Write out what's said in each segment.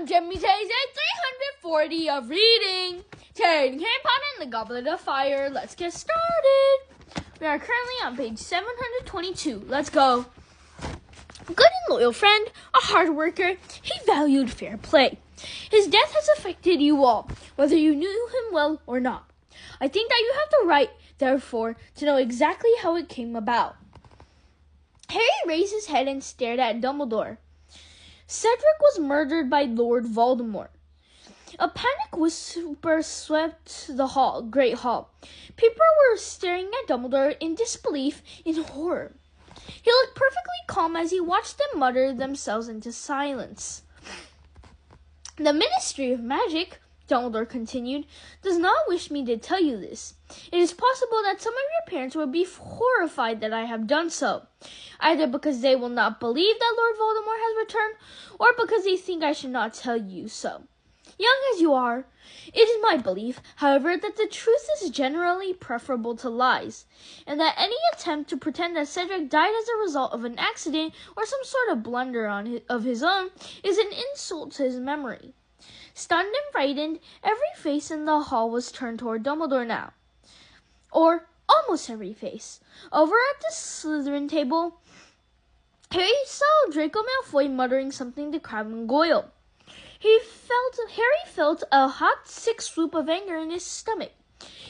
Jimmy Tay's day 340 of reading. Today, Harry Potter and the Goblet of Fire. Let's get started. We are currently on page 722. Let's go. Good and loyal friend, a hard worker, he valued fair play. His death has affected you all, whether you knew him well or not. I think that you have the right, therefore, to know exactly how it came about. Harry raised his head and stared at Dumbledore. Cedric was murdered by Lord Voldemort. A panic whisper swept the Great Hall. People were staring at Dumbledore in disbelief, in horror. He looked perfectly calm as he watched them mutter themselves into silence. The Ministry of Magic, Dumbledore continued, does not wish me to tell you this. It is possible that some of your parents will be horrified that I have done so, either because they will not believe that Lord Voldemort has returned, or because they think I should not tell you so. Young as you are, it is my belief, however, that the truth is generally preferable to lies, and that any attempt to pretend that Cedric died as a result of an accident or some sort of blunder of his own is an insult to his memory. Stunned and frightened, every face in the hall was turned toward Dumbledore now. Or almost every face. Over at the Slytherin table, Harry saw Draco Malfoy muttering something to Crabbe and Goyle. Harry felt a hot, sick swoop of anger in his stomach.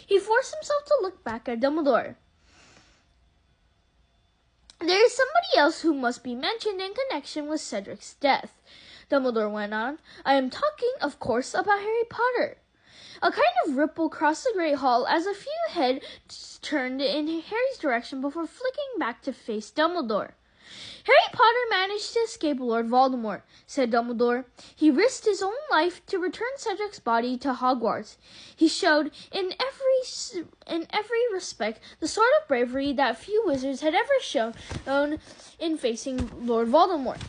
He forced himself to look back at Dumbledore. There is somebody else who must be mentioned in connection with Cedric's death, Dumbledore went on. I am talking, of course, about Harry Potter. A kind of ripple crossed the Great Hall as a few heads turned in Harry's direction before flicking back to face Dumbledore. Harry Potter managed to escape Lord Voldemort, said Dumbledore. He risked his own life to return Cedric's body to Hogwarts. He showed, in every respect, the sort of bravery that few wizards had ever shown in facing Lord Voldemort.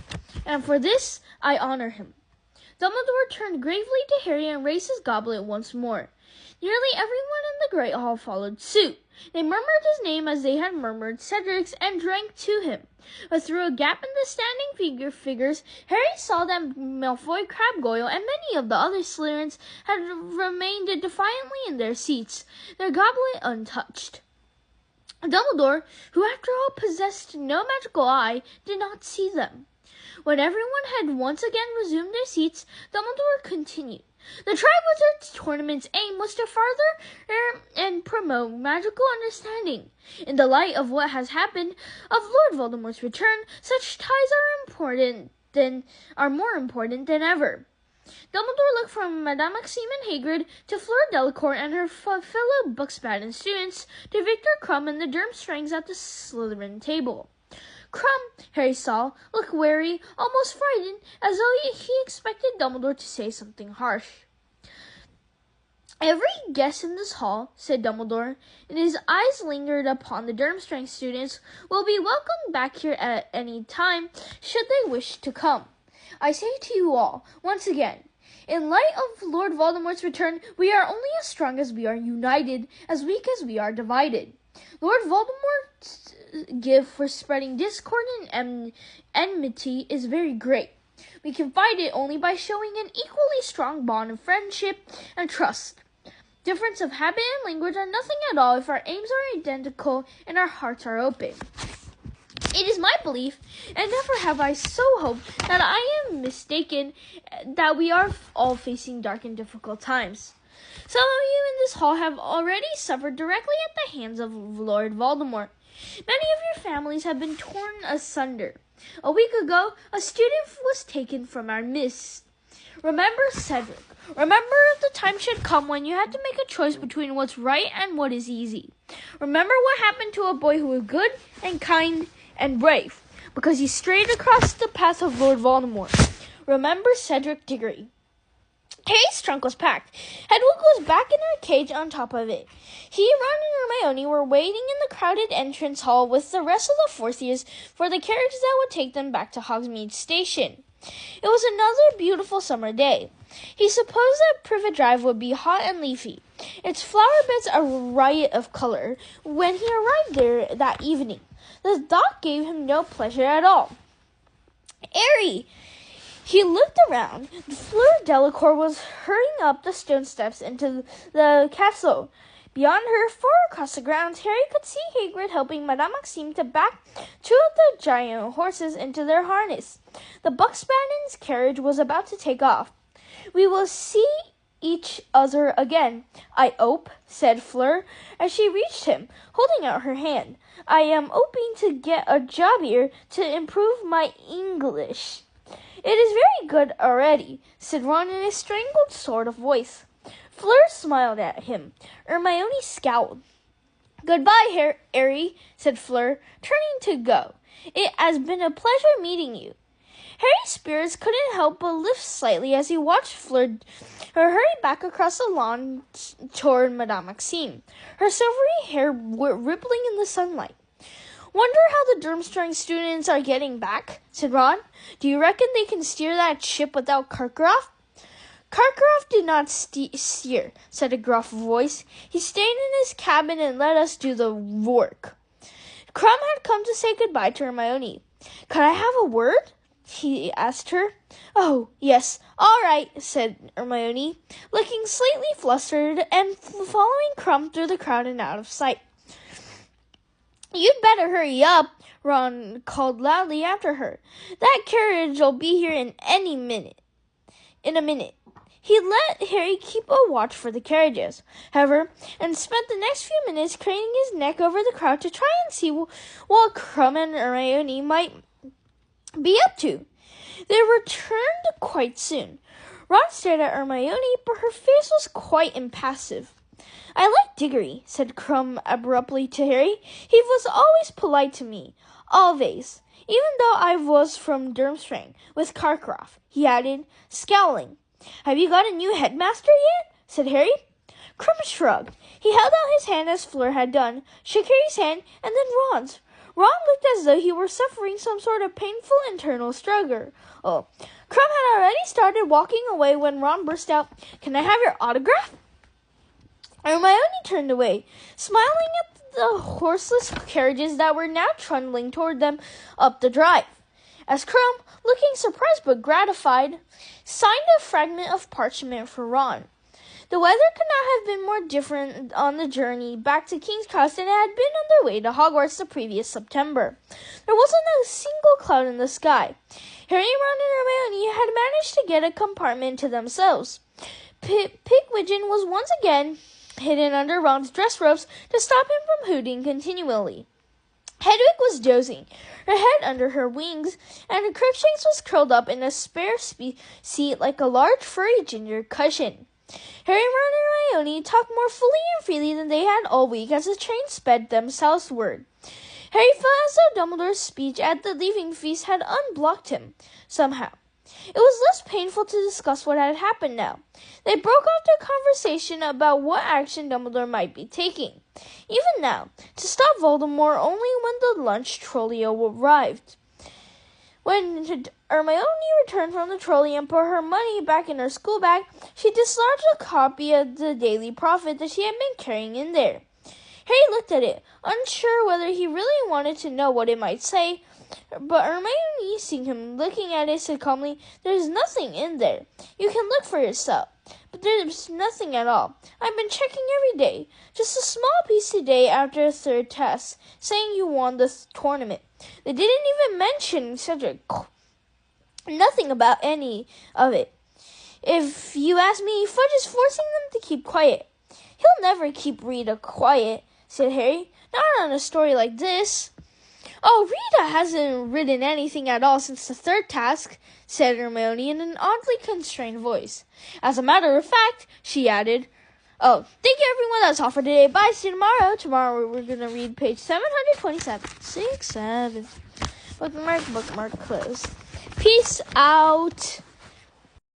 And for this, I honor him. Dumbledore turned gravely to Harry and raised his goblet once more. Nearly everyone in the Great Hall followed suit. They murmured his name as they had murmured Cedric's and drank to him. But through a gap in the standing figures, Harry saw that Malfoy, Crabbe, Goyle, and many of the other Slytherins had remained defiantly in their seats, their goblet untouched. Dumbledore, who after all possessed no magical eye, did not see them. When everyone had once again resumed their seats, Dumbledore continued. The Triwizards Tournament's aim was to further and promote magical understanding. In the light of what has happened, of Lord Voldemort's return, such ties are more important than ever. Dumbledore looked from Madame Maxime and Hagrid to Fleur Delacour and her fellow Bucksbatten students to Victor Crumb and the Durmstrangs at the Slytherin table. Crumb, Harry saw, looked wary, almost frightened, as though he expected Dumbledore to say something harsh. Every guest in this hall, said Dumbledore, and his eyes lingered upon the Durmstrang students, will be welcomed back here at any time, should they wish to come. I say to you all, once again, in light of Lord Voldemort's return, we are only as strong as we are united, as weak as we are divided. Lord Voldemort's gift for spreading discord and enmity is very great. We can fight it only by showing an equally strong bond of friendship and trust. Difference of habit and language are nothing at all if our aims are identical and our hearts are open. It is my belief, and never have I so hoped, that I am mistaken, that we are all facing dark and difficult times. Some of you in this hall have already suffered directly at the hands of Lord Voldemort. Many of your families have been torn asunder. A week ago, a student was taken from our midst. Remember Cedric. Remember the time should come when you had to make a choice between what's right and what is easy. Remember what happened to a boy who was good and kind and brave, because he strayed across the path of Lord Voldemort. Remember Cedric Diggory. Harry's trunk was packed. Hedwig was back in her cage on top of it. He, Ron, and Hermione were waiting in the crowded entrance hall with the rest of the fourth years for the carriage that would take them back to Hogsmeade Station. It was another beautiful summer day. He supposed that Privet Drive would be hot and leafy, its flower beds a riot of color, when he arrived there that evening. The thought gave him no pleasure at all. Harry! He looked around. Fleur Delacour was hurrying up the stone steps into the castle. Beyond her, far across the grounds, Harry could see Hagrid helping Madame Maxime to back two of the giant horses into their harness. The Bucksbane's carriage was about to take off. "We will see each other again, I hope," said Fleur, as she reached him, holding out her hand. "I am hoping to get a job here to improve my English." "It is very good already," said Ron in a strangled sort of voice. Fleur smiled at him. Hermione scowled. "Goodbye, Harry," said Fleur, turning to go. "It has been a pleasure meeting you." Harry's spirits couldn't help but lift slightly as he watched Fleur hurry back across the lawn toward Madame Maxime, her silvery hair rippling in the sunlight. "Wonder how the Durmstrang students are getting back," said Ron. "Do you reckon they can steer that ship without Karkaroff?" "Karkaroff did not steer," said a gruff voice. "He stayed in his cabin and let us do the work." Crumb had come to say goodbye to Hermione. "Could I have a word?" he asked her. "Oh, yes, all right," said Hermione, looking slightly flustered and following Crumb through the crowd and out of sight. "You'd better hurry up," Ron called loudly after her. "That carriage'll be here in a minute." He let Harry keep a watch for the carriages, however, and spent the next few minutes craning his neck over the crowd to try and see what Crumb and Hermione might be up to. They returned quite soon. Ron stared at Hermione, but her face was quite impassive. "I like Diggory," said Crumb abruptly to Harry. "He was always polite to me. Always. Even though I was from Durmstrang, with Karkaroff," he added, scowling. "Have you got a new headmaster yet?" said Harry. Crumb shrugged. He held out his hand as Fleur had done, shook Harry's hand, and then Ron's. Ron looked as though he were suffering some sort of painful internal struggle. Crumb had already started walking away when Ron burst out, "Can I have your autograph?" Hermione turned away, smiling at the horseless carriages that were now trundling toward them up the drive, as Crumb, looking surprised but gratified, signed a fragment of parchment for Ron. The weather could not have been more different on the journey back to King's Cross than it had been on their way to Hogwarts the previous September. There wasn't a single cloud in the sky. Harry, Ron, and Hermione had managed to get a compartment to themselves. Pigwidgeon was once again hidden under Ron's dress ropes to stop him from hooting continually. Hedwig was dozing, her head under her wings, and Crookshanks was curled up in a spare seat like a large furry ginger cushion. Harry, Ron, and Hermione talked more fully and freely than they had all week as the train sped them southward. Harry felt as though Dumbledore's speech at the leaving feast had unblocked him, somehow. It was less painful to discuss what had happened now. They broke off their conversation about what action Dumbledore might be taking. Even now, to stop Voldemort only when the lunch trolley arrived. When Hermione returned from the trolley and put her money back in her school bag, she dislodged a copy of the Daily Prophet that she had been carrying in there. Harry looked at it, unsure whether he really wanted to know what it might say, but Hermione, seeing him looking at it, said calmly, "There's nothing in there. You can look for yourself." "But there's nothing at all. I've been checking every day. Just a small piece today after a third test, saying you won the tournament. They didn't even mention Cedric. Nothing about any of it. If you ask me, Fudge is forcing them to keep quiet." "He'll never keep Rita quiet," said Harry. "Not on a story like this." "Oh, Rita hasn't written anything at all since the third task," said Hermione in an oddly constrained voice. "As a matter of fact," she added. "Oh, thank you, everyone. That's all for today. Bye. See you tomorrow." Tomorrow we're going to read page 727. 6, 7. Bookmark, close. Peace out.